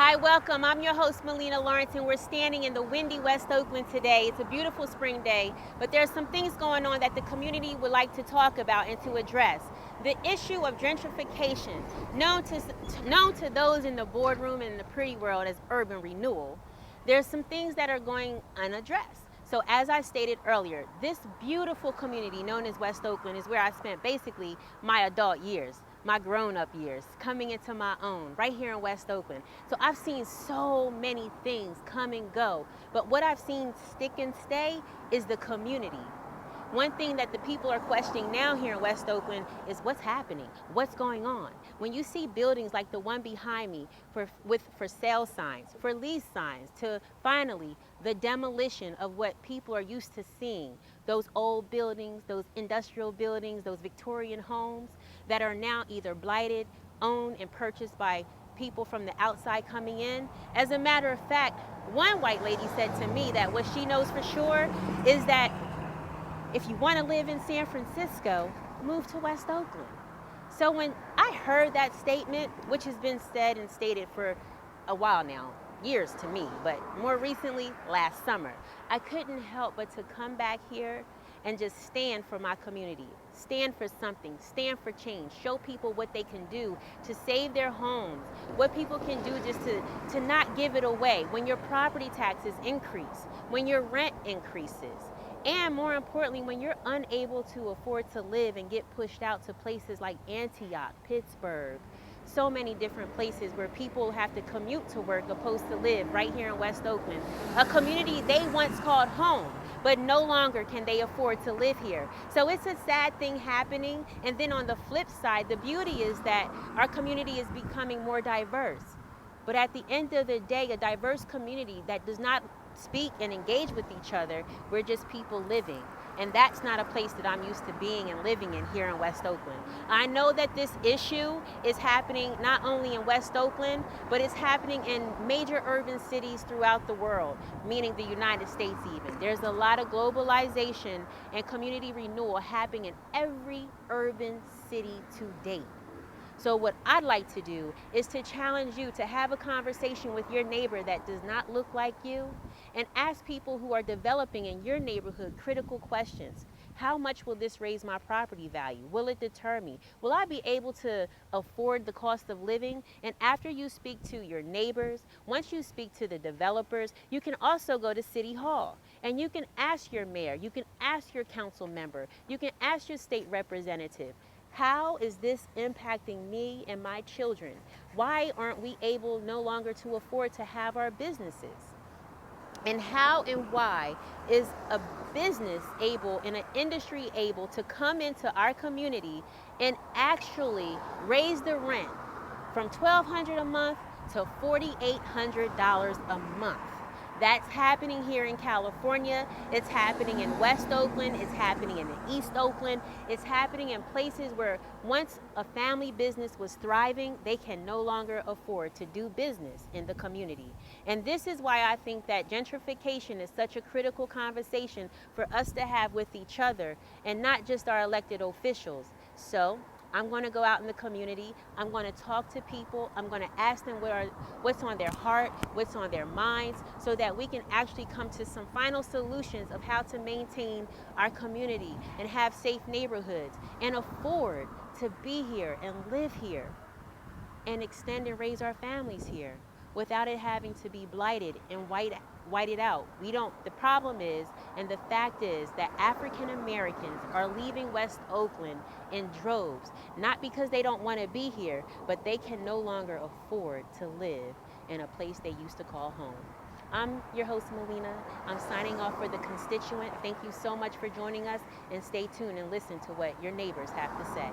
Hi, welcome. I'm your host, Melina Lawrence, and we're standing in the windy West Oakland today. It's a beautiful spring day, but there's some things going on that the community would like to talk about and to address. The issue of gentrification, known to those in the boardroom and in the pretty world as urban renewal, there's some things that are going unaddressed. So as I stated earlier, this beautiful community known as West Oakland is where I spent basically my adult years, my grown-up years, coming into my own, right here in West Oakland. So I've seen so many things come and go, but what I've seen stick and stay is the community. One thing that the people are questioning now here in West Oakland is what's happening, what's going on. When you see buildings like the one behind me for sale signs, for lease signs, to finally the demolition of what people are used to seeing, those old buildings, those industrial buildings, those Victorian homes that are now either blighted, owned, and purchased by people from the outside coming in. As a matter of fact, one white lady said to me that what she knows for sure is that if you want to live in San Francisco, move to West Oakland. So when I heard that statement, which has been said and stated for a while now, years to me, but more recently, last summer, I couldn't help but to come back here and just stand for my community, stand for something, stand for change, show people what they can do to save their homes, what people can do just to not give it away when your property taxes increase, when your rent increases. And more importantly, when you're unable to afford to live and get pushed out to places like Antioch, Pittsburgh, so many different places where people have to commute to work opposed to live right here in West Oakland, a community they once called home, but no longer can they afford to live here. So it's a sad thing happening. And then on the flip side, the beauty is that our community is becoming more diverse. But at the end of the day, a diverse community that does not speak and engage with each other, we're just people living. And that's not a place that I'm used to being and living in here in West Oakland. I know that this issue is happening not only in West Oakland, but it's happening in major urban cities throughout the world, meaning the United States even. There's a lot of globalization and community renewal happening in every urban city to date. So what I'd like to do is to challenge you to have a conversation with your neighbor that does not look like you and ask people who are developing in your neighborhood critical questions. How much will this raise my property value? Will it deter me? Will I be able to afford the cost of living? And after you speak to your neighbors, once you speak to the developers, you can also go to City Hall and you can ask your mayor, you can ask your council member, you can ask your state representative, how is this impacting me and my children? Why aren't we able no longer to afford to have our businesses? And how and why is a business able and an industry able to come into our community and actually raise the rent from $1,200 a month to $4,800 a month? That's happening here in California. It's happening in West Oakland. It's happening in East Oakland. It's happening in places where once a family business was thriving, they can no longer afford to do business in the community. And this is why I think that gentrification is such a critical conversation for us to have with each other and not just our elected officials. So I'm going to go out in the community. I'm going to talk to people. I'm going to ask them what's on their heart, what's on their minds, so that we can actually come to some final solutions of how to maintain our community and have safe neighborhoods and afford to be here and live here and extend and raise our families here without it having to be blighted and whited out. The problem is, and the fact is, that African Americans are leaving West Oakland in droves, not because they don't want to be here, but they can no longer afford to live in a place they used to call home. I'm your host, Melina. I'm signing off for the Constituent. Thank you so much for joining us, and stay tuned and listen to what your neighbors have to say.